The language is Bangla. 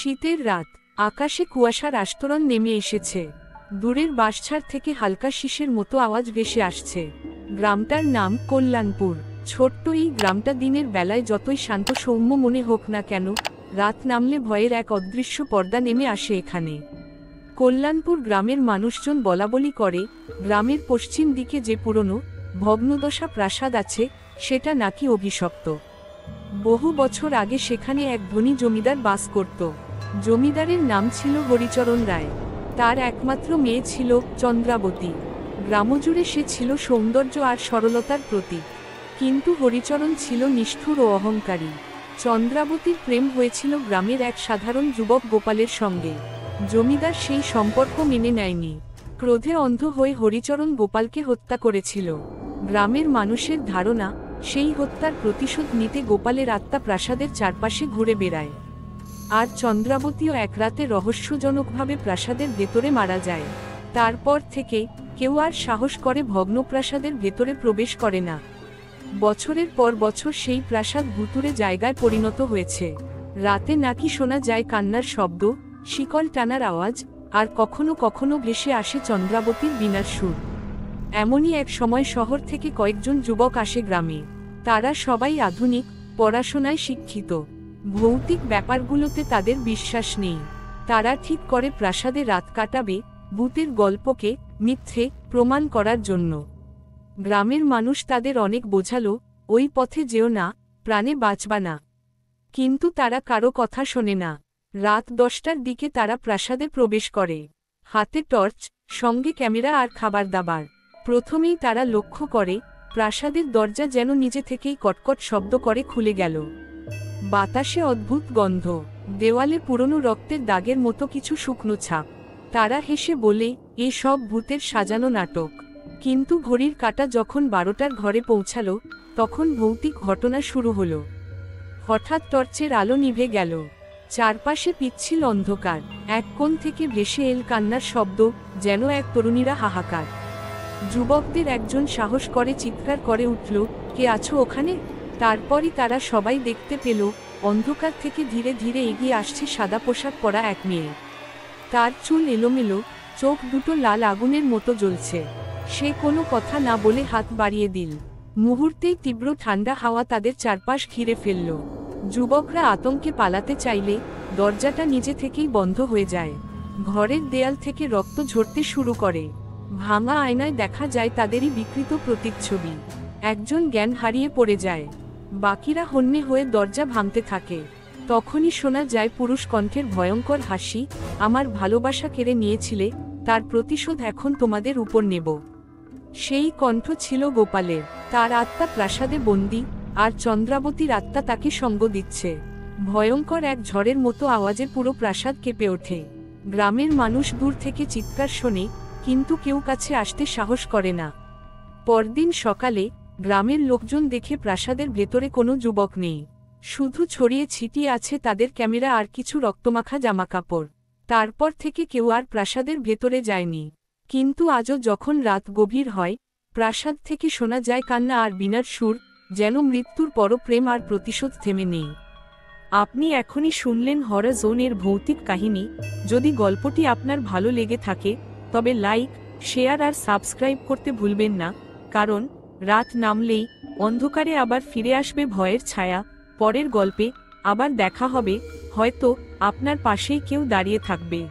শীতের রাত, আকাশে কুয়াশার আস্তরণ নেমে এসেছে। দূরের বাঁশঝাড় থেকে হালকা শিসের মতো আওয়াজ ভেসে আসছে। গ্রামটার নাম কল্যাণপুর। ছোট্ট এই গ্রামটা দিনের বেলায় যতই শান্ত সৌম্য মনে হোক না কেন, রাত নামলে ভয়ের এক অদৃশ্য পর্দা নেমে আসে এখানে। কল্যাণপুর গ্রামের মানুষজন বলাবলি করে, গ্রামের পশ্চিম দিকে যে পুরনো ভগ্নদশা প্রাসাদ আছে, সেটা নাকি অভিশপ্ত। বহু বছর আগে সেখানে এক ধনী জমিদার বাস করত। জমিদারের নাম ছিল হরিচরণ রায়। তার একমাত্র মেয়ে ছিল চন্দ্রাবতী। গ্রামজুড়ে সে ছিল সৌন্দর্য আর সরলতার প্রতীক। কিন্তু হরিচরণ ছিল নিষ্ঠুর ও অহংকারী। চন্দ্রাবতীর প্রেম হয়েছিল গ্রামের এক সাধারণ যুবক গোপালের সঙ্গে। জমিদার সেই সম্পর্ক মেনে নেয়নি। ক্রোধে অন্ধ হয়ে হরিচরণ গোপালকে হত্যা করেছিল। গ্রামের মানুষের ধারণা, সেই হত্যার প্রতিশোধ নিতে গোপালের আত্মা প্রাসাদের চারপাশে ঘুরে বেড়ায়। আর চন্দ্রাবতীও এক রাতে রহস্যজনকভাবে প্রাসাদের ভেতরে মারা যায়। তারপর থেকে কেউ আর সাহস করে ভগ্নপ্রাসাদের ভেতরে প্রবেশ করে না। বছরের পর বছর সেই প্রাসাদ ভুতুড়ে জায়গায় পরিণত হয়েছে। রাতে নাকি শোনা যায় কান্নার শব্দ, শিকল টানার আওয়াজ, আর কখনো কখনো ভেসে আসে চন্দ্রাবতীর বীণার সুর। এমনই এক সময় শহর থেকে কয়েকজন যুবক আসে গ্রামে। তারা সবাই আধুনিক, পড়াশোনায় শিক্ষিত। ভৌতিক ব্যাপারগুলোতে তাদের বিশ্বাস নেই। তারা ঠিক করে প্রাসাদে রাত কাটাবে, ভূতের গল্পকে মিথ্যে প্রমাণ করার জন্য। গ্রামের মানুষ তাদের অনেক বোঝালো, ওই পথে যেও না, প্রাণে বাঁচবা না। কিন্তু তারা কারো কথা শোনে না। রাত 10টার দিকে তারা প্রাসাদে প্রবেশ করে। হাতে টর্চ, সঙ্গে ক্যামেরা আর খাবার দাবার। প্রথমেই তারা লক্ষ্য করে, প্রাসাদের দরজা যেন নিজে থেকেই কটকট শব্দ করে খুলে গেল। বাতাসে অদ্ভুত গন্ধ, দেওয়ালে পুরনো রক্তের দাগের মতো কিছু শুকনো ছাপ। তারা হেসে বলে, এ সব ভূতের সাজানো নাটক। কিন্তু ঘড়ির কাঁটা যখন 12টার ঘরে পৌঁছালো, তখন ভৌতিক ঘটনা শুরু হলো। হঠাৎ টর্চের আলো নিভে গেল। চারপাশে পিচ্ছিল অন্ধকার। এক কোণ থেকে ভেসে এল কান্নার শব্দ, যেন এক তরুণীরা হাহাকার। যুবকদের একজন সাহস করে চিৎকার করে উঠল, কে আছো ওখানে? তারপরই তারা সবাই দেখতে পেল, অন্ধকার থেকে ধীরে ধীরে এগিয়ে আসছে সাদা পোশাক পরা এক মেয়ে। তার চুল এলোমেলো, চোখ দুটো লাল আগুনের মতো জ্বলছে। সে কোনো কথা না বলে হাত বাড়িয়ে দিল। মুহূর্তেই তীব্র ঠান্ডা হাওয়া তাদের চারপাশ ঘিরে ফেলল। যুবকরা আতঙ্কে পালাতে চাইলে দরজাটা নিজে থেকেই বন্ধ হয়ে যায়। ঘরের দেয়াল থেকে রক্ত ঝরতে শুরু করে। ভাঙা আয়নায় দেখা যায় তাদেরই বিকৃত প্রতিচ্ছবি। একজন জ্ঞান হারিয়ে পড়ে যায়। বাকিরা হন্যে হয়ে দরজা ভাঙতে থাকে। তখনই শোনা যায় পুরুষ কণ্ঠের ভয়ঙ্কর হাসি, আমার ভালোবাসা কেড়ে নিয়েছিলে, তার প্রতিশোধ এখন তোমাদের উপর নেব। সেই কণ্ঠ ছিল গোপালের। তার আত্মা প্রাসাদে বন্দী, আর চন্দ্রাবতীর আত্মা তাকে সঙ্গ দিচ্ছে। ভয়ঙ্কর এক ঝড়ের মতো আওয়াজে পুরো প্রাসাদ কেঁপে ওঠে। গ্রামের মানুষ দূর থেকে চিৎকার শোনে, কিন্তু কেউ কাছে আসতে সাহস করে না। পরদিন সকালে গ্রামের লোকজন দেখে প্রাসাদের ভেতরে কোনো যুবক নেই। শুধু ছড়িয়ে ছিটিয়ে আছে তাদের ক্যামেরা আর কিছু রক্তমাখা জামাকাপড়। তারপর থেকে কেউ আর প্রাসাদের ভেতরে যায়নি। কিন্তু আজও যখন রাত গভীর হয়, প্রাসাদ থেকে শোনা যায় কান্না আর বীণার সুর, যেন মৃত্যুর পরও প্রেম আর প্রতিশোধ থেমে নেই। আপনি এখনই শুনলেন হরর জোনের ভৌতিক কাহিনী। যদি গল্পটি আপনার ভালো লেগে থাকে, তবে লাইক, শেয়ার আর সাবস্ক্রাইব করতে ভুলবেন না। কারণ রাত নামলেই অন্ধকারে আবার ফিরে আসবে ভয়ের ছায়া। পরের গল্পে আবার দেখা হবে, হয়তো আপনার পাশেই কেউ দাঁড়িয়ে থাকবে।